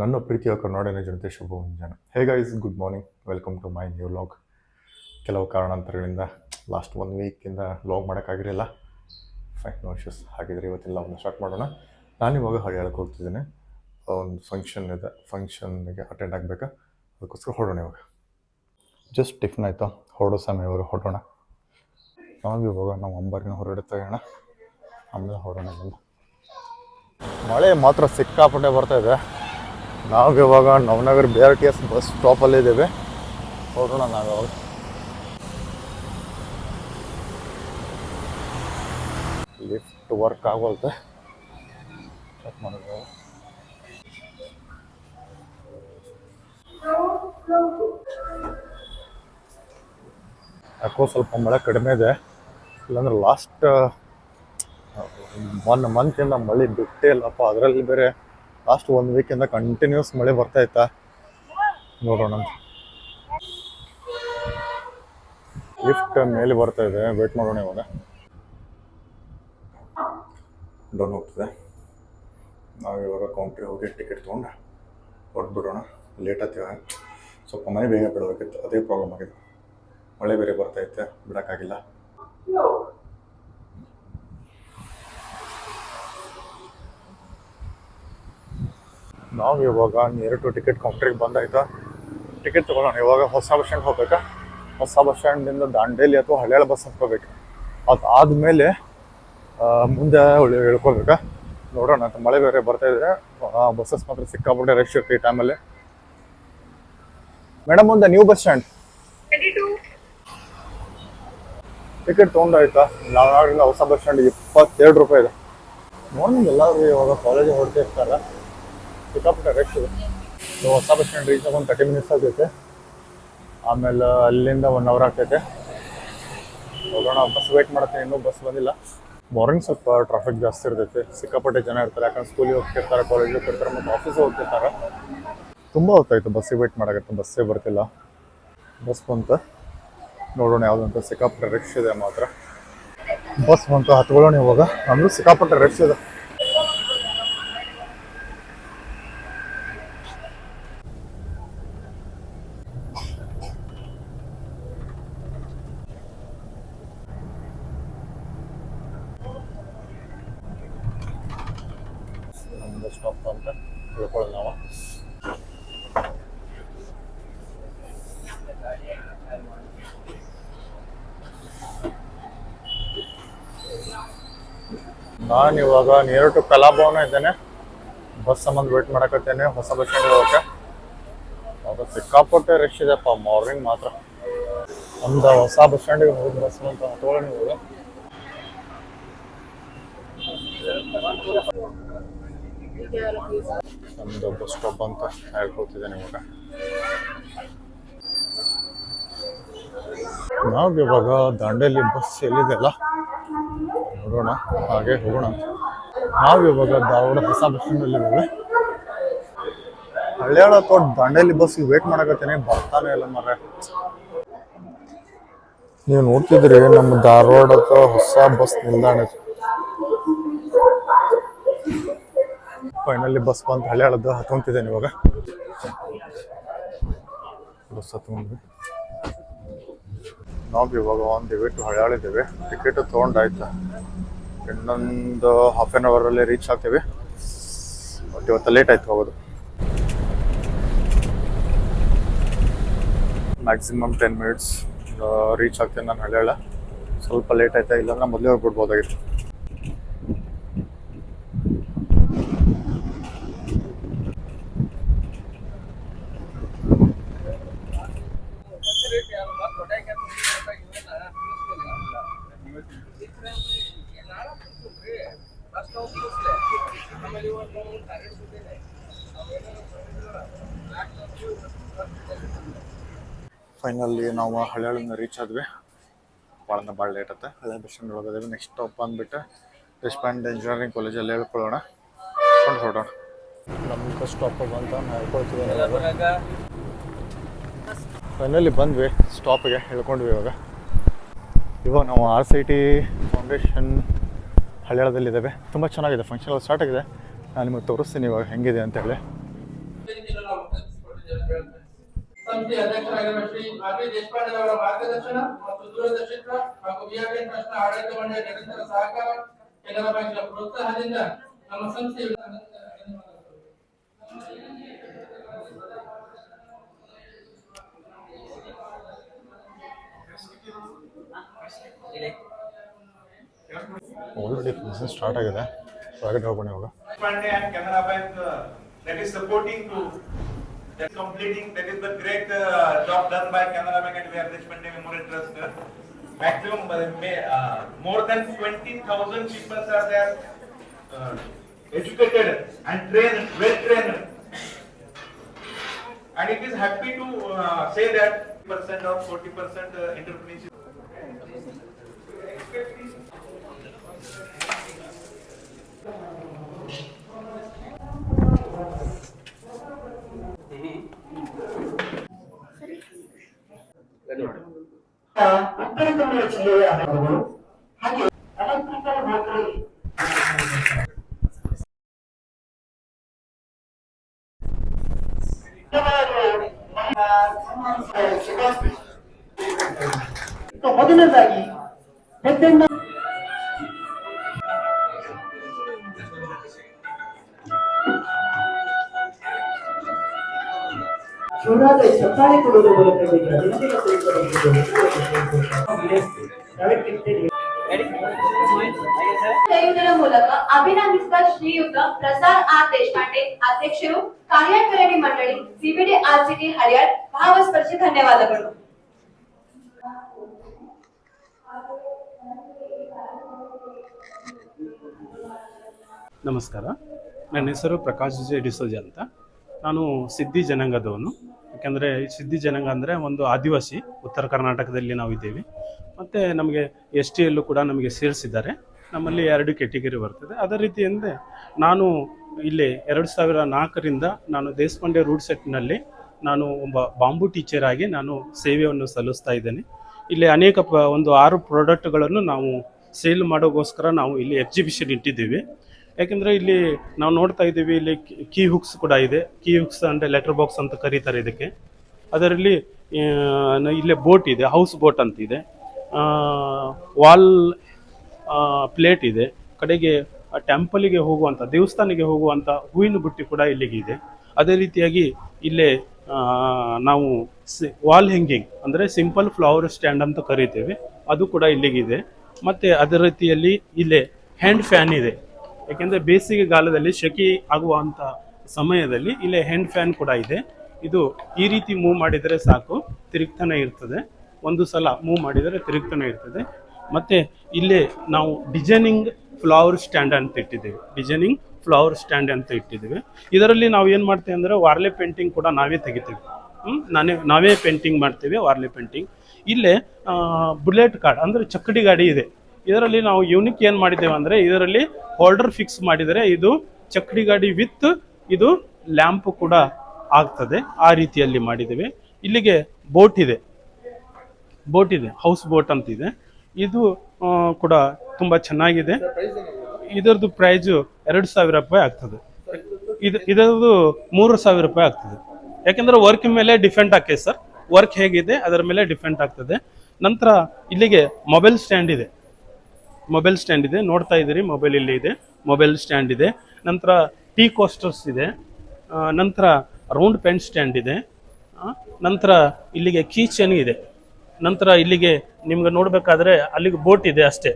ನನ್ನ ಪ್ರೀತಿಯ ಕರ್ನಾಟಕ ಜನತೆ ಶುಭ ಮುಂಜಾನೆ. Hey guys, good morning, welcome to my new vlog. ಕೆಲವು ಕಾರಣಾಂತರಗಳಿಂದ ಲಾಸ್ಟ್ 1 ವೀಕಿಂದ ವ್ಲಾಗ್ ಮಾಡೋಕ್ಕಾಗಿರಲಿಲ್ಲ. Fine, no issues. ಹಾಗಿದ್ರೆ ಇವತ್ತೆಲ್ಲ ಒಂದು ಸ್ಟಾರ್ಟ್ ಮಾಡೋಣ. ನಾನಿವಾಗ ಹಳ್ಯಾಳಕ್ಕೆ ಹೋಗ್ತಿದ್ದೇನೆ. ಒಂದು ಫಂಕ್ಷನ್ ಇದೆ, ಫಂಕ್ಷನ್ಗೆ ಅಟೆಂಡ್ ಆಗಬೇಕಾ, ಅದಕ್ಕೋಸ್ಕರ ಹೊರಡೋಣ. ಇವಾಗ ಜಸ್ಟ್ ಟಿಫನ್ ಆಯಿತು, ಹೊರಡೋ ಸಮಯವರು ಹೊರಡೋಣ. ನಾವು ಇವಾಗ ನಾವು ಅಂಬಾರಿನ ಹೊರಗಡೆ ತೆಗೋಣ, ಆಮೇಲೆ ಹೊರಡೋಣ. ಮಳೆ ಮಾತ್ರ ಸಿಕ್ಕಾಪಟ್ಟೆ ಬರ್ತಾಯಿದೆ. ನಾವು ಇವಾಗ ನವನಗರ್ BRTS ಬಸ್ ಸ್ಟಾಪಲ್ಲಿದ್ದೇವೆ. ಹೊರಡೋಣ ನಾವು ಇವಾಗ. ಲಿಫ್ಟ್ ವರ್ಕ್ ಆಗೋಲ್ತೆ, ಚೆಕ್ ಮಾಡೋದು. ಯಾಕೋ ಸ್ವಲ್ಪ ಮಳೆ ಕಡಿಮೆ ಇದೆ, ಇಲ್ಲಾಂದ್ರೆ ಲಾಸ್ಟ್ 1 ಮಂತಿಂದ ಮಳೆ ಬಿಟ್ಟೇ ಇಲ್ಲಪ್ಪ. ಅದರಲ್ಲಿ ಬೇರೆ ಲಾಸ್ಟ್ 1 ವೀಕಿಂದ ಕಂಟಿನ್ಯೂಸ್ ಮಳೆ ಬರ್ತಾಯಿತ್ತಾ. ನೋಡೋಣ, ಲಿಫ್ಟ್ ಮೇಲೆ ಬರ್ತಾ ಇದೆ, ವೇಟ್ ಮಾಡೋಣ. ಇವಾಗ ಡೌನ್ ಹೋಗ್ತದೆ. ನಾವು ಇವಾಗ ಕೌಂಟ್ರಿಗೆ ಹೋಗಿ ಟಿಕೆಟ್ ತೊಗೊಂಡು ಹೊರಟ್ಬಿಡೋಣ. ಲೇಟ್ ಆಗ್ತೀವಿ, ಸ್ವಲ್ಪ ಮನೆ ಬೇಗ ಬಿಡಬೇಕಿತ್ತು, ಅದೇ ಪ್ರಾಬ್ಲಮ್ ಆಗಿದೆ. ಮಳೆ ಬೇರೆ ಬರ್ತೈತೆ, ಬಿಡೋಕ್ಕಾಗಿಲ್ಲ. ನಾವು ಇವಾಗ ನಿಯರ್ ಟು ಟಿಕೆಟ್ ಕೌಂಟ್ರಿಗೆ ಬಂದಾಯ್ತಾ. ಟಿಕೆಟ್ ತೊಗೊಳ್ಳೋಣ. ಇವಾಗ ಹೊಸ ಬಸ್ ಸ್ಟ್ಯಾಂಡ್ ಹೋಗ್ಬೇಕಾ, ಹೊಸ ಬಸ್ ಸ್ಟ್ಯಾಂಡಿಂದ ದಾಂಡೇಲಿ ಅಥವಾ ಹಳ್ಯಾಳ ಬಸ್ ಹತ್ಕೋಬೇಕು. ಅದಾದಮೇಲೆ ಮುಂದೆ ಹೇಳ್ಕೊಳ್ಬೇಕಾ, ನೋಡೋಣ. ಅಂತ ಮಳೆ ಬೇರೆ ಬರ್ತಾಯಿದ್ರೆ ಬಸ್ಸಸ್ ಮಾತ್ರ ಸಿಕ್ಕಾಪಟ್ಟೆ ರಶ್ ಇರುತ್ತೆ ಈ ಟೈಮಲ್ಲಿ. ಮೇಡಮ್, ಮುಂದೆ ನ್ಯೂ ಬಸ್ ಸ್ಟ್ಯಾಂಡ್ ಟಿಕೆಟ್ ತೊಗೊಂಡಾಯ್ತಾ. ನಾವಾಗಿಲ್ಲ ಹೊಸ ಬಸ್ ಸ್ಟ್ಯಾಂಡ್ 22 ರೂಪಾಯಿ ಇದೆ. ಮಾರ್ನಿಂಗ್ ಎಲ್ಲರೂ ಇವಾಗ ಕಾಲೇಜಿಗೆ ಹೊರಡ್ತಾ ಇರ್ತಾರೆ, ಸಿಕ್ಕಾಪಟ್ಟೆ ರಶ್ ಇದೆ. ಹೊಸ ಬಸ್ ಸ್ಟ್ಯಾಂಡ್ ರೀಚ್ ಆಗಿ ಒಂದು 30 ಮಿನಿಟ್ಸ್ ಆಗ್ತೈತೆ. ಆಮೇಲೆ ಅಲ್ಲಿಂದ 1 ಅವರ್ ಆಗ್ತೈತೆ. ಹೋಗೋಣ, ಬಸ್ ವೇಟ್ ಮಾಡ್ತೀನಿ, ಇನ್ನೂ ಬಸ್ ಬಂದಿಲ್ಲ. ಮಾರ್ನಿಂಗ್ ಸ್ವಲ್ಪ ಟ್ರಾಫಿಕ್ ಜಾಸ್ತಿ ಇರ್ತೈತೆ, ಸಿಕ್ಕಾಪಟ್ಟೆ ಜನ ಇರ್ತಾರೆ. ಯಾಕಂದ್ರೆ ಸ್ಕೂಲಿಗೆ ಹೋಗ್ತಿರ್ತಾರೆ, ಕಾಲೇಜಿಗೆ ಹೋಗ್ತಿರ್ತಾರೆ, ಮತ್ತು ಆಫೀಸಿಗೆ ಹೋಗ್ತಿರ್ತಾರೆ. ತುಂಬ ಹೊತ್ತಾಯ್ತು ಬಸ್ಸಿಗೆ ವೇಟ್ ಮಾಡೋಕ್ಕೆ, ಬಸ್ಸೇ ಬರ್ತಿಲ್ಲ. ಬಸ್ ಬಂತು, ನೋಡೋಣ ಯಾವುದಂತ. ಸಿಕ್ಕಾಪಟ್ಟೆ ರಶ್ ಇದೆ ಮಾತ್ರ. ಬಸ್ ಬಂತು, ಹತ್ಕೊಳ್ಳೋಣ ಇವಾಗ. ನಮ್ಮದು ಸಿಕ್ಕಾಪಟ್ಟೆ ರಶ್ ಇದೆ. ಬಸ್ ಸ್ಟಾಪ್ ಅಂತ ಹೇಳ್ಕೊಳ್ಳೋಣ ನಾವು. ನಾನಿವಾಗ ನಿಯರ್ ಟು ಕಲಾಭವನ ಇದ್ದೇನೆ. ಬಸ್ ಸಂಬಂಧ ವೇಟ್ ಮಾಡಕತ್ತೇನೆ ಹೊಸ ಬಸ್ ಸ್ಟ್ಯಾಂಡ್ ಹೋಗೋಕ್ಕೆ. ಅದು ಸಿಕ್ಕಾಪಟ್ಟೆ ರಶ್ ಇದೆಪ್ಪ ಮಾರ್ನಿಂಗ್ ಮಾತ್ರ. ಒಂದು ಹೊಸ ಬಸ್ ಸ್ಟ್ಯಾಂಡಿಗೆ ಹೋಗಿ ಬಸ್ ಅಂತ ಹತ್ಕೊಳ್ಳೋಣ ಇವಾಗ. ನಮ್ಮದು ಬಸ್ ಸ್ಟಾಪ್ ಅಂತ ಹೇಳ್ಕೊಳ್ತಿದ್ದೇನೆ ಇವಾಗ. ನಾವು ಇವಾಗ ದಾಂಡೇಲಿ ಬಸ್ ಎಲ್ಲಿದೆಲ್ಲ ನೋಡೋಣ, ಹಾಗೆ ಹೋಗೋಣ. ನಾವು ಇವಾಗ ಧಾರವಾಡ ಹೊಸ ಬಸ್ ಸ್ಟ್ಯಾಂಡಲ್ಲಿದ್ದೇವೆ. ಹಳ್ಯಾಳ ಅಥವಾ ದಾಂಡೇಲಿ ಬಸ್ಗೆ ವೇಟ್ ಮಾಡಕತ್ತೇನೆ, ಬರ್ತಾನೆ ಇಲ್ಲ ಮರ. ನೀವು ನೋಡ್ತಿದ್ರಿ ನಮ್ಮ ಧಾರವಾಡದ ಹೊಸ ಬಸ್ ನಿಲ್ದಾಣ. ಫೈನಲಿ ಬಸ್ ಬಂತು, ಹಳ್ಯಾಳದ್ದು. ಹತ್ಕೊಂತಿದ್ದೇನೆ ಇವಾಗ. ಬಸ್ ಹತ್ಕೊಂಡ್ವಿ. ನಾವು ಇವಾಗ ಒಂದು ಟು ಹಳ್ಯಾಳಿದ್ದೇವೆ. ಟಿಕೆಟ್ ತೊಗೊಂಡಾಯ್ತು, ಇನ್ನೊಂದು ಹಾಫ್ ಆನ್ ಅವರಲ್ಲಿ ರೀಚ್ ಆಗ್ತೀವಿ. ಬಟ್ ಇವತ್ತು ಲೇಟ್ ಆಯ್ತು ಹೋಗೋದು. ಮ್ಯಾಕ್ಸಿಮಮ್ 10 ಮಿನಿಟ್ಸ್ ರೀಚ್ ಆಗ್ತೀನಿ ನಾನು ಹಳ್ಯಾಳ. ಸ್ವಲ್ಪ ಲೇಟ್ ಆಯ್ತಾ, ಇಲ್ಲಾಂದ್ರೆ ಮೊದಲೇ ಹೋಗ್ಬಿಡ್ಬೋದಾಗಿತ್ತು. ಫೈನಲಿ ನಾವು ಹಳ್ಯಾಳಿಂದ ರೀಚ್ ಆದ್ವಿ. ಭಾಳ ಲೇಟ್ ಆಯ್ತು. ಹಳೆ ಬಸ್ ಸ್ಟ್ಯಾಂಡ್ ಒಳಗದೇವಿ. ನೆಕ್ಸ್ಟ್ ಸ್ಟಾಪ್ ಬಂದುಬಿಟ್ಟು ದೇಶಪಾಂಡೆ ಇಂಜಿನಿಯರಿಂಗ್ ಕಾಲೇಜಲ್ಲಿ ಹೇಳ್ಕೊಳ್ಳೋಣ, ಹೊರಡೋಣ. ನಮ್ಮ ಸ್ಟಾಪ್ ಬಂತ ಹೇಳ್ಕೊಳ್ತೀವಿ. ಫೈನಲಿ ಬಂದ್ವಿ ಸ್ಟಾಪಿಗೆ, ಹೇಳ್ಕೊಂಡ್ವಿ. ಇವಾಗ ನಾವು RCT ಫೌಂಡೇಶನ್ ಹಳ್ಯಾಳದಲ್ಲಿದ್ದೇವೆ. ತುಂಬ ಚೆನ್ನಾಗಿದೆ, ಫಂಕ್ಷನ್ ಸ್ಟಾರ್ಟ್ ಆಗಿದೆ. ನಾನು ನಿಮಗೆ ತೋರಿಸ್ತೀನಿ ಇವಾಗ ಹೆಂಗಿದೆ ಅಂತೇಳಿ. ಸಂಸ್ಥೆಯ ಅಧ್ಯಕ್ಷರಾಗಿರುವ ಶ್ರೀ ಆರ್.ವಿ. ದೇಶಪಾಂಡೆ ಅವರ ಮಾರ್ಗದರ್ಶನ ಮತ್ತು ದೂರದರ್ಶಕ ಹಾಗೂ ವಿಆರ್ಎನ್ ಟ್ರಸ್ಟ್ನ ಆಡಳಿತ ಮಂಡಳಿಯ ನಿರಂತರ ಸಹಕಾರ, ಕೆನರಾ ಬ್ಯಾಂಕ್ನ ಪ್ರೋತ್ಸಾಹದಿಂದ ನಮ್ಮ ಸಂಸ್ಥೆಯು ಆಲ್ರೆಡಿ ಬಿಸ್ನೆಸ್ ಸ್ಟಾರ್ಟ್ ಆಗಿದೆ. ಹೊರಗಡೆ ಹೋಗೋಣ ಇವಾಗ. Pandey and Canara Bank that is supporting to that completing that is the great job done by Canara Bank and V.R. Deshpande Memorial Trust. Maximum more than 20,000 people are there educated and trained, well trained, and it is happy to say that percent of 40% entrepreneurship. Uttara Kannada ಜಿಲ್ಲೆಯ ಹಾಗೆ electrical ನೌಕರಿ ಮೊದಲನೇದಾಗಿ ಜೋರಾದ ಚಪ್ಪಾಳೆ ಕೊಡುವುದರ ಮೂಲಕ ಮೂಲಕ ಅಭಿನಂದಿಸಿದ ಶ್ರೀಯುತ ಪ್ರಸಾದ್ ಆರ್ ದೇಶಪಾಂಡೆ ಅಧ್ಯಕ್ಷರು, ಕಾರ್ಯಕಾರಿಣಿ ಮಂಡಳಿ, ಸಿಬಿಡಿ ಆರ್ಸಿಟಿ ಹರಿಯಾಣ್, ಭಾವಸ್ಪರ್ಶಿ ಧನ್ಯವಾದಗಳು. ನಮಸ್ಕಾರ, ನನ್ನ ಹೆಸರು ಪ್ರಕಾಶ್ ಜೆ ಡಿಸೋಜ ಅಂತ. ನಾನು ಸಿದ್ಧಿ ಜನಾಂಗದವನು. ಯಾಕೆಂದರೆ ಸಿದ್ಧಿ ಜನಾಂಗ ಅಂದರೆ ಒಂದು ಆದಿವಾಸಿ, ಉತ್ತರ ಕರ್ನಾಟಕದಲ್ಲಿ ನಾವು ಇದ್ದೀವಿ. ಮತ್ತು ನಮಗೆ ಎಸ್ ಟಿಯಲ್ಲೂ ಕೂಡ ನಮಗೆ ಸೇರಿಸಿದ್ದಾರೆ. ನಮ್ಮಲ್ಲಿ 2 ಕೆಟಗರಿ ಬರ್ತದೆ. ಅದೇ ರೀತಿಯಿಂದ ನಾನು ಇಲ್ಲಿ 2004ರಿಂದ ನಾನು ದೇಶಪಾಂಡೆ ರೂಡ್ ಸೆಟ್ನಲ್ಲಿ ನಾನು ಒಬ್ಬ ಬಾಂಬು ಟೀಚರ್ ಆಗಿ ನಾನು ಸೇವೆಯನ್ನು ಸಲ್ಲಿಸ್ತಾ ಇದ್ದೇನೆ. ಇಲ್ಲಿ ಅನೇಕ ಒಂದು 6 ಪ್ರಾಡಕ್ಟ್ಗಳನ್ನು ನಾವು ಸೇಲ್ ಮಾಡೋಕ್ಕೋಸ್ಕರ ನಾವು ಇಲ್ಲಿ ಎಕ್ಸಿಬಿಷನ್ ಇಟ್ಟಿದ್ದೀವಿ. ಯಾಕೆಂದರೆ ಇಲ್ಲಿ ನಾವು ನೋಡ್ತಾ ಇದ್ದೀವಿ, ಇಲ್ಲಿ ಕೀ ಹುಕ್ಸ್ ಕೂಡ ಇದೆ. ಕೀ ಹುಕ್ಸ್ ಅಂದರೆ ಲೆಟರ್ ಬಾಕ್ಸ್ ಅಂತ ಕರೀತಾರೆ ಇದಕ್ಕೆ. ಅದರಲ್ಲಿ ಇಲ್ಲೇ ಬೋಟ್ ಇದೆ, ಹೌಸ್ ಬೋಟ್ ಅಂತ ಇದೆ, ವಾಲ್ ಪ್ಲೇಟ್ ಇದೆ, ಕಡೆಗೆ ಟೆಂಪಲಿಗೆ ಹೋಗುವಂಥ, ದೇವಸ್ಥಾನಕ್ಕೆ ಹೋಗುವಂಥ ಹೂವಿನ ಬುಟ್ಟಿ ಕೂಡ ಇಲ್ಲಿಗೆ ಇದೆ. ಅದೇ ರೀತಿಯಾಗಿ ಇಲ್ಲೇ ನಾವು ವಾಲ್ ಹ್ಯಾಂಗಿಂಗ್ ಅಂದರೆ ಸಿಂಪಲ್ ಫ್ಲವರ್ ಸ್ಟ್ಯಾಂಡ್ ಅಂತ ಕರಿತೇವೆ, ಅದು ಕೂಡ ಇಲ್ಲಿಗಿದೆ. ಮತ್ತು ಅದೇ ರೀತಿಯಲ್ಲಿ ಇಲ್ಲೇ ಹ್ಯಾಂಡ್ ಫ್ಯಾನ್ ಇದೆ. ಯಾಕೆಂದರೆ ಬೇಸಿಗೆಗಾಲದಲ್ಲಿ ಸೆಕೆ ಆಗುವಂಥ ಸಮಯದಲ್ಲಿ ಇಲ್ಲೇ ಹ್ಯಾಂಡ್ ಫ್ಯಾನ್ ಕೂಡ ಇದೆ. ಇದು ಈ ರೀತಿ ಮೂವ್ ಮಾಡಿದರೆ ಸಾಕು, ತಿರುಗ್ತಾನೆ ಇರ್ತದೆ. ಒಂದು ಸಲ ಮೂವ್ ಮಾಡಿದರೆ ತಿರುಗ್ತಾನೆ ಇರ್ತದೆ. ಮತ್ತು ಇಲ್ಲೇ ನಾವು ಡಿಸೈನಿಂಗ್ ಫ್ಲವರ್ ಸ್ಟ್ಯಾಂಡ್ ಅಂತ ಇಟ್ಟಿದ್ದೇವೆ. ಡಿಸೈನಿಂಗ್ ಫ್ಲವರ್ ಸ್ಟ್ಯಾಂಡ್ ಅಂತ ಇಟ್ಟಿದ್ದೇವೆ. ಇದರಲ್ಲಿ ನಾವು ಏನು ಮಾಡ್ತೇವೆ ಅಂದರೆ ವಾರ್ಲೆ ಪೇಂಟಿಂಗ್ ಕೂಡ ನಾವೇ ತೆಗಿತೀವಿ. ನಾವೇ ಪೇಂಟಿಂಗ್ ಮಾಡ್ತೀವಿ, ವಾರ್ಲೆ ಪೇಂಟಿಂಗ್. ಇಲ್ಲೇ ಬುಲೆಟ್ ಕಾರ್ಡ್ ಅಂದರೆ ಚಕ್ಕಡಿ ಗಾಡಿ ಇದೆ. ಇದರಲ್ಲಿ ನಾವು ಯೂನಿಕ್ ಏನು ಮಾಡಿದ್ದೇವೆ ಅಂದರೆ, ಇದರಲ್ಲಿ ಹೋಲ್ಡರ್ ಫಿಕ್ಸ್ ಮಾಡಿದರೆ ಇದು ಚಕ್ಕಡಿ ಗಾಡಿ ವಿತ್ ಇದು ಲ್ಯಾಂಪ್ ಕೂಡ ಆಗ್ತದೆ. ಆ ರೀತಿಯಲ್ಲಿ ಮಾಡಿದ್ದೇವೆ. ಇಲ್ಲಿಗೆ ಬೋಟ್ ಇದೆ, ಹೌಸ್ ಬೋಟ್ ಅಂತಿದೆ. ಇದು ಕೂಡ ತುಂಬ ಚೆನ್ನಾಗಿದೆ. ಇದರದ್ದು ಪ್ರೈಸು 2,000 ರೂಪಾಯಿ ಆಗ್ತದೆ. ಇದರದ್ದು 3,000 ರೂಪಾಯಿ ಆಗ್ತದೆ. ಯಾಕೆಂದರೆ ವರ್ಕ್ ಮೇಲೆ ಡಿಫೆಂಡ್ ಆಗ್ತದೆ ಸರ್. ವರ್ಕ್ ಹೇಗಿದೆ ಅದರ ಮೇಲೆ ಡಿಫೆಂಡ್ ಆಗ್ತದೆ. ನಂತರ ಇಲ್ಲಿಗೆ ಮೊಬೈಲ್ ಸ್ಟ್ಯಾಂಡ್ ಇದೆ, ನೋಡ್ತಾ ಇದ್ದೀರಿ, ಮೊಬೈಲ್ ಇಲ್ಲಿ ಇದೆ, ಮೊಬೈಲ್ ಸ್ಟ್ಯಾಂಡ್ ಇದೆ. ನಂತರ ಟೀ ಕೋಸ್ಟರ್ಸ್ ಇದೆ. ನಂತರ ರೌಂಡ್ ಪೆನ್ ಸ್ಟ್ಯಾಂಡ್ ಇದೆ. ನಂತರ ಇಲ್ಲಿಗೆ ಕೀ ಚೈನ್ ಇದೆ. ನಂತರ ಇಲ್ಲಿಗೆ ನಿಮ್ಗೆ ನೋಡಬೇಕಾದ್ರೆ ಅಲ್ಲಿಗೆ ಬೋಟ್ ಇದೆ ಅಷ್ಟೇ,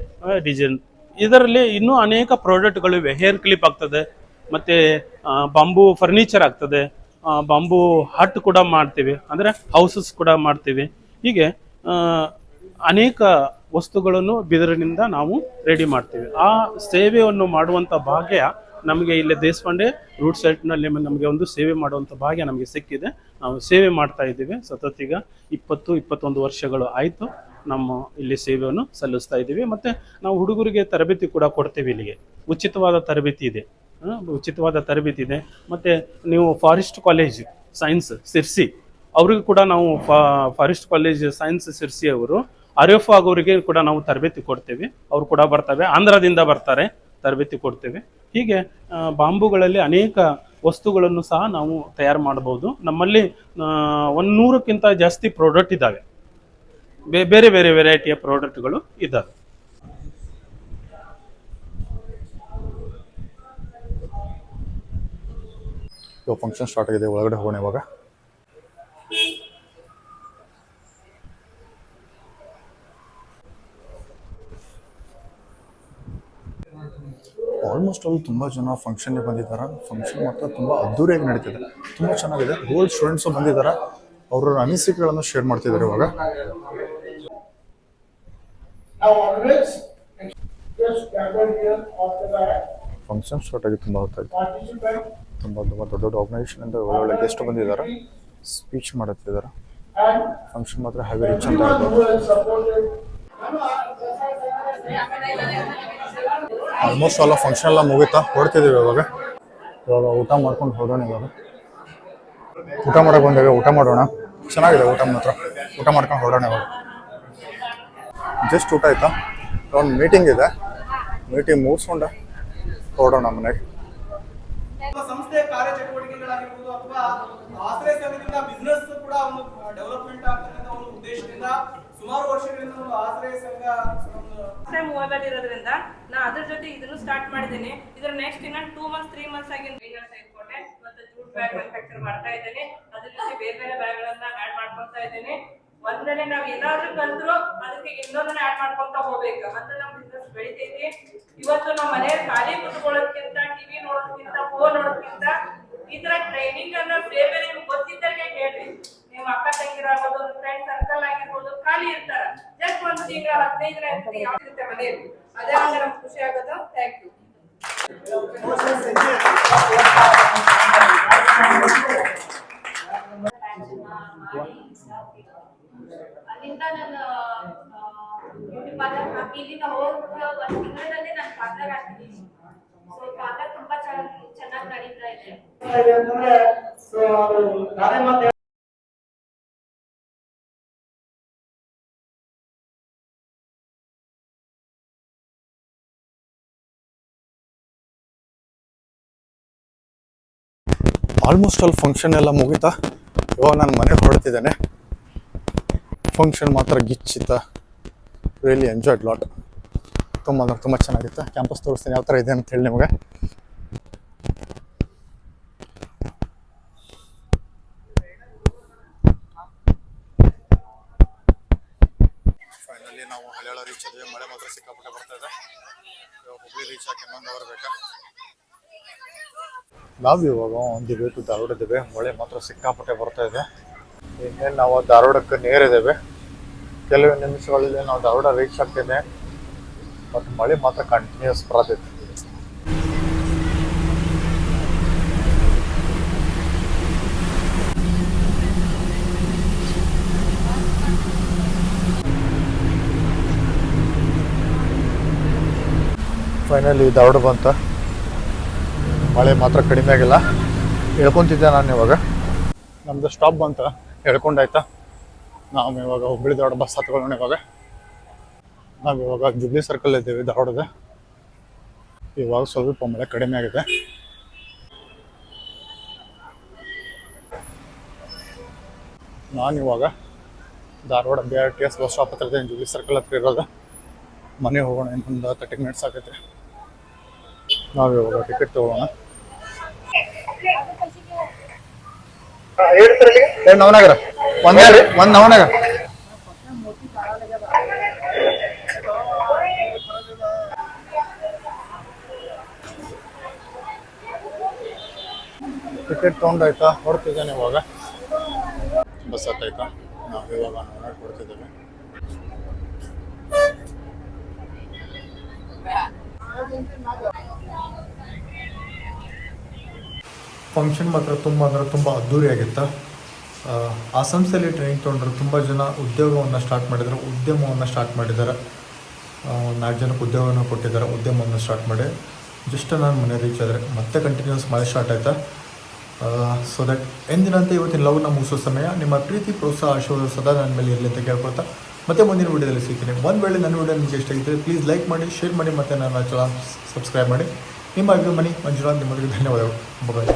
ಡಿಸೈನ್. ಇದರಲ್ಲಿ ಇನ್ನೂ ಅನೇಕ ಪ್ರಾಡಕ್ಟ್ಗಳಿವೆ. ಹೇರ್ ಕ್ಲಿಪ್ ಆಗ್ತದೆ, ಮತ್ತು ಬಾಂಬು ಫರ್ನಿಚರ್ ಆಗ್ತದೆ, ಬಾಂಬು ಹಟ್ ಕೂಡ ಮಾಡ್ತೀವಿ, ಅಂದರೆ ಹೌಸಸ್ ಕೂಡ ಮಾಡ್ತೀವಿ. ಹೀಗೆ ಅನೇಕ ವಸ್ತುಗಳನ್ನು ಬಿದಿರಿನಿಂದ ನಾವು ರೆಡಿ ಮಾಡ್ತೀವಿ. ಆ ಸೇವೆಯನ್ನು ಮಾಡುವಂಥ ಭಾಗ್ಯ ನಮಗೆ ಇಲ್ಲಿ ದೇಶಪಾಂಡೆ ರೂಟ್ ಸೈಟ್ನಲ್ಲಿ ನಮಗೆ ಒಂದು ಸೇವೆ ಮಾಡುವಂಥ ಭಾಗ್ಯ ನಮಗೆ ಸಿಕ್ಕಿದೆ. ನಾವು ಸೇವೆ ಮಾಡ್ತಾ ಇದ್ದೀವಿ. ಸತತೀಗ 20-21 ವರ್ಷಗಳು ಆಯಿತು ನಮ್ಮ ಇಲ್ಲಿ ಸೇವೆಯನ್ನು ಸಲ್ಲಿಸ್ತಾ ಇದ್ದೀವಿ. ಮತ್ತು ನಾವು ಹುಡುಗರಿಗೆ ತರಬೇತಿ ಕೂಡ ಕೊಡ್ತೀವಿ. ಇಲ್ಲಿಗೆ ಉಚಿತವಾದ ತರಬೇತಿ ಇದೆ. ಮತ್ತು ನೀವು ಫಾರೆಸ್ಟ್ ಕಾಲೇಜ್ ಸೈನ್ಸ್ ಸಿರ್ಸಿ ಅವ್ರಿಗೂ ಕೂಡ ನಾವು ಫಾರೆಸ್ಟ್ ಕಾಲೇಜ್ ಸೈನ್ಸ್ ಸಿರ್ಸಿ ಅವರು RF ಆಗೋರಿಗೆ ಕೂಡ ನಾವು ತರಬೇತಿ ಕೊಡ್ತೇವೆ. ಅವರು ಕೂಡ ಬರ್ತಾರೆ, ಆಂಧ್ರದಿಂದ ಬರ್ತಾರೆ, ತರಬೇತಿ ಕೊಡ್ತೇವೆ. ಹೀಗೆ ಬಾಂಬುಗಳಲ್ಲಿ ಅನೇಕ ವಸ್ತುಗಳನ್ನು ಸಹ ನಾವು ತಯಾರು ಮಾಡಬಹುದು. ನಮ್ಮಲ್ಲಿ 100ಕ್ಕಿಂತ ಜಾಸ್ತಿ ಪ್ರಾಡಕ್ಟ್ ಇದ್ದಾವೆ, ಬೇರೆ ಬೇರೆ ವೆರೈಟಿಯ ಪ್ರಾಡಕ್ಟ್ಗಳು ಇದ್ದಾವೆ. ಇವಾಗ ಫಂಕ್ಷನ್ ಸ್ಟಾರ್ಟ್ ಆಗಿದೆ, ಒಳಗಡೆ ಹೋಗೋಣ ಇವಾಗ. ಆಲ್ಮೋಸ್ಟ್ ಅಲ್ಲಿ ತುಂಬ ಜನ ಫಂಕ್ಷನ್ಗೆ ಬಂದಿದ್ದಾರೆ. ಫಂಕ್ಷನ್ ಮಾತ್ರ ತುಂಬ ಅದ್ದೂರಿಯಾಗಿ ನಡೀತಿದೆ, ತುಂಬ ಚೆನ್ನಾಗಿದೆ. ಓಲ್ಡ್ ಸ್ಟೂಡೆಂಟ್ಸು ಬಂದಿದ್ದಾರೆ, ಅವರ ಅನಿಸಿಕೆಗಳನ್ನು ಶೇರ್ ಮಾಡ್ತಿದ್ದಾರೆ ಇವಾಗ. ಫಂಕ್ಷನ್ ಸ್ಟಾರ್ಟ್ ಆಗಿ ತುಂಬ ಹೊತ್ತಾಯ್ತು. ತುಂಬ ತುಂಬ ದೊಡ್ಡ ದೊಡ್ಡ ಆರ್ಗನೈಸೇಷನಿಂದ ಒಳ್ಳೊಳ್ಳೆ ಗೆಸ್ಟ್ ಬಂದಿದ್ದಾರೆ, ಸ್ಪೀಚ್ ಮಾಡುತ್ತಿದ್ದಾರೆ. ಫಂಕ್ಷನ್ ಮಾತ್ರ ಹೆವಿ ರಿಚ್ ಅಂತ ಆಲ್ಮೋಸ್ಟ್ ಎಲ್ಲ ಫಂಕ್ಷನ್ ಎಲ್ಲ ಮುಗಿತಾ ಹೊರಡ್ತಿದ್ದೀವಿ ಇವಾಗ. ಊಟ ಮಾಡ್ಕೊಂಡು ಹೋಗೋಣ. ಇವಾಗ ಊಟ ಮಾಡೋಕೆ ಬಂದೇವೆ, ಊಟ ಮಾಡೋಣ. ಚೆನ್ನಾಗಿದೆ ಊಟ ಮಾತ್ರ. ಊಟ ಮಾಡ್ಕೊಂಡು ಹೊರಡೋಣ ಇವಾಗ. ಜಸ್ಟ್ ಊಟ ಆಯ್ತಾ, ಒಂದು ಮೀಟಿಂಗ್ ಇದೆ, ಮೀಟಿಂಗ್ ಮುಗಿಸ್ಕೊಂಡು ಹೊರಡೋಣ ಮನೆಗೆ. ಸಂಸ್ಥೆಯ ಕಾರ್ಯಚಟುವಟಿಕೆಗಳಾಗಿರ್ಬೋದು ಅಥವಾ ಆಶ್ರಯ ಸಂಘದಿಂದ ಬಿಸ್ನೆಸ್ ಕೂಡ ಒಂದು ಡೆವಲಪ್ಮೆಂಟ್ ಆಗ್ತಕ್ಕಂಥ ಒಂದು ಉದ್ದೇಶದಿಂದ ಸುಮಾರು ವರ್ಷಗಳಿಂದ ಒಂದು ಆಶ್ರಯ ಸಂಘ ಮೊಬೈಲ್ ಇರೋದ್ರಿಂದ ನಾ ಅದ್ರ ಜೊತೆ ಇದನ್ನು ಸ್ಟಾರ್ಟ್ ಮಾಡಿದ್ದೇನೆ. ಇದ್ರ ನೆಕ್ಸ್ಟ್ ಇನ್ನ 2 months 3 months ಆಗಿ ಇಟ್ಕೊಂಡೆ. ಮತ್ತೆ ಜೂಟ್ ಬ್ಯಾಗ್ ಮ್ಯಾನುಫ್ಯಾಕ್ಚರ್ ಮಾಡ್ತಾ ಇದ್ದೇನೆ. ಅದ್ರ ಜೊತೆ ಬೇರೆ ಬೇರೆ ಬ್ಯಾಗ್ ಗಳನ್ನ ಆಡ್ ಮಾಡ್ಕೊಳ್ತಾ ಇದ್ದೇನೆ. ಒಂದ್ರಲ್ಲಿ ನಾವ್ ಏನಾದ್ರೂ ಕಲ್ತ್ರು ಅದಕ್ಕೆ ಇನ್ನೊಂದನ್ನ ಆಡ್ ಮಾಡ್ಕೊಂತ ಹೋಗ್ಬೇಕು, ಅಂದ್ರೆ ನಮ್ ಬಿಸ್ನೆಸ್ ಬೆಳಿತೈತಿ. ಇವತ್ತು ನಮ್ಮ ಮನೆಯಲ್ಲಿ ಖಾಲಿ ಕುತ್ಕೊಳ್ಳೋದಕ್ಕಿಂತ, ಟಿವಿ ನೋಡೋದಕ್ಕಿಂತ, ಫೋನ್ ನೋಡೋದಕ್ಕಿಂತ ಈ ತರ ಟ್ರೈನಿಂಗ್ ಅನ್ನ ಬೇರೆ ಬೇರೆ ನಿಮ್ಗೆ ಗೊತ್ತಿದ್ದರಿಗೆ ಹೇಳ್ರಿ. ನಿಮ್ಮ ಅಕ್ಕ ತಂಗಿರಾಗೋದು, ಫ್ರೆಂಡ್ ಸರ್ಕಲ್ ಆಗಿರ್ಬೋದು, ಖಾಲಿ ಇರ್ತಾರ, ಜಸ್ಟ್ ಒಂದು ತಿಂಗಳ 15 ದಿನ ಯಾವ ಇರುತ್ತೆ ಮನೆಯಲ್ಲಿ, ಅದೇ ಅಂದ್ರೆ ನಮ್ಗೆ ಖುಷಿ ಆಗೋದು. Thank you. ಅಲ್ಲಿಂದ ನನ್ನ ಬ್ಯೂಟಿ ಪಾರ್ಲರ್ ಹಾಕಿ ಇಲ್ಲಿಂದ ಹೋಗಿ 1 ತಿಂಗಳಲ್ಲಿ ನಾನು ಪಾರ್ಲರ್ ಹಾಕಿದ್ದೀನಿ. ಸೊ ಪಾರ್ಲರ್ ತುಂಬಾ ಚೆನ್ನಾಗಿ ನಡೀತಾ ಇದೆ. ಅಂತಂದ್ರೆ ನಾನೇ ಮತ್ತೆ ಆಲ್ಮೋಸ್ಟ್ ಅಲ್ಲಿ ಫಂಕ್ಷನ್ ಎಲ್ಲ ಮುಗಿತಾ ಇವಾಗ ನಾನು ಮನೆಗೆ ಹೊರಡ್ತಿದ್ದೇನೆ. ಫಂಕ್ಷನ್ ಮಾತ್ರ ಗಿಚ್ಚಿತ್ತ, ರಿಯಲಿ ಎಂಜಾಯ್ಡ್ ಲಾಟ್. ತುಂಬ ಅಂದ್ರೆ ತುಂಬ ಚೆನ್ನಾಗಿತ್ತು. ಕ್ಯಾಂಪಸ್ ತೋರಿಸ್ತೀನಿ ಯಾವ ಥರ ಇದೆ ಅಂತ ಹೇಳಿ ನಿಮಗೆ. ಫೈನಲಿ ನಾವು ಹಳಿಯಾಳ ರೀಚ್ ಆದ್ವಿ. ಮಳೆ ಮಾತ್ರ ಸಿಕ್ಕಾಪಟ್ಟೆ ಬರ್ತಾ ಇದೆ. ಹುಬ್ಳಿ ರೀಚ್ ಆಗಿ ಇನ್ನೊಂದು ಅವರ್ ಬೇಕಾ. ನಾವು ಇವಾಗ ಒಂದು ವೇಟು ಧಾರವಾಡದಿವೆ. ಮಳೆ ಮಾತ್ರ ಸಿಕ್ಕಾಪಟ್ಟೆ ಬರ್ತಾ ಇದೆ. ಇನ್ನೇನು ನಾವು ಧಾರವಾಡಕ್ಕೆ ನೇರಿದ್ದೇವೆ. ಕೆಲವು ನಿಮಿಷಗಳಲ್ಲಿ ನಾವು ಧಾರವಾಡ ರೀಚ್ ಆಗ್ತಿದೆ, ಮತ್ತು ಮಳೆ ಮಾತ್ರ ಕಂಟಿನ್ಯೂಸ್ ಬರತೈತೆ. ಫೈನಲಿ ಧಾರವಾಡ ಬಂತ. ಮಳೆ ಮಾತ್ರ ಕಡಿಮೆ ಆಗಿಲ್ಲ. ಹೇಳ್ಕೊತಿದ್ದೆ ನಾನು ಇವಾಗ. ನಮ್ಮದು ಸ್ಟಾಪ್ ಬಂತ, ಹೇಳ್ಕೊಂಡಾಯ್ತಾ. ನಾವು ಇವಾಗ ಹುಬ್ಬಳ್ಳಿ ಧಾರವಾಡ ಬಸ್ ಹತ್ಕೊಳ್ಳೋಣ. ನಾವು ಇವಾಗ ಜುಬ್ಲಿ ಸರ್ಕಲ್ ಇದ್ದೀವಿ ಧಾರವಾಡದ. ಇವಾಗ ಸ್ವಲ್ಪ ಮಳೆ ಕಡಿಮೆ ಆಗಿದೆ. ನಾನಿವಾಗ ಧಾರವಾಡ BRTS ಬಸ್ ಸ್ಟಾಪ್ ಹತ್ರ ಇದ್ದೀನಿ, ಜುಬ್ಲಿ ಸರ್ಕಲ್ ಹತ್ರ ಇರೋದು. ಮನೆಗೆ ಹೋಗೋಣ, ಇನ್ನೊಂದು 30 minutes ಆಗೈತೆ. ನಾವು ಇವಾಗ ಟಿಕೆಟ್ ತಗೋಣ. ನವನಗರ ಒಂದು ನವನಗರ. ಟಿಕೆಟ್ ತೊಗೊಂಡಾಯ್ತಾ, ಹೊರಡ್ತಿದ್ದೇನೆ ಇವಾಗ. ಬಸ್ ಹತ್ತಾಯ್ತಾ, ನಾವು ಇವಾಗ ನವನಗರ ಕೊಡ್ತಿದ್ದೇವೆ. ಫಂಕ್ಷನ್ ಮಾತ್ರ ತುಂಬ ಅಂದರೆ ತುಂಬ ಅದ್ದೂರಿಯಾಗಿತ್ತು. ಆ ಸಂಸ್ಥೆಯಲ್ಲಿ ಟ್ರೈನಿಂಗ್ ತೊಗೊಂಡ್ರೆ ತುಂಬ ಜನ ಉದ್ಯೋಗವನ್ನು ಸ್ಟಾರ್ಟ್ ಮಾಡಿದ್ದಾರೆ. 4 ಜನಕ್ಕೆ ಉದ್ಯೋಗವನ್ನು ಕೊಟ್ಟಿದ್ದಾರೆ. ಉದ್ಯಮವನ್ನು ಸ್ಟಾರ್ಟ್ ಮಾಡಿ ಜಸ್ಟ್ ನಾನು ಮನೆ ರೀಚ್ ಆದರೆ ಮತ್ತೆ ಕಂಟಿನ್ಯೂಸ್ ಮಳೆ ಸ್ಟಾರ್ಟ್ ಆಯಿತಾ. ಸೊ ದಟ್ ಎಂದಿನಂತೆ ಇವತ್ತಿನ ಲವ್ನ ಮುಗಿಸೋ ಸಮಯ. ನಿಮ್ಮ ಪ್ರೀತಿ ಪ್ರೋತ್ಸಾಹ ಆಶೀರ್ವಾದ ಸದಾ ನನ್ನ ಮೇಲೆ ಇರಲಿ ಅಂತ ಕೇಳ್ಕೊಳ್ತಾ ಮತ್ತೆ ಮುಂದಿನ ವಿಡಿಯೋದಲ್ಲಿ ಸಿಗ್ತೀನಿ. ಒಂದು ವೇಳೆ ನನ್ನ ವಿಡಿಯೋ ನಿಮಗೆ ಇಷ್ಟ ಆಗಿದ್ದರೆ ಪ್ಲೀಸ್ ಲೈಕ್ ಮಾಡಿ, ಶೇರ್ ಮಾಡಿ ಮತ್ತು ನನ್ನ ಚಾನಲ್ ಸಬ್ಸ್ಕ್ರೈಬ್ ಮಾಡಿ. ನಿಮ್ಮ ಅಭಿಮಾನಿ ಮಂಜುನಾಥ್, ನಿಮ್ಮೊಂದಿಗೆ ಧನ್ಯವಾದಗಳು. ಬಾಯ್.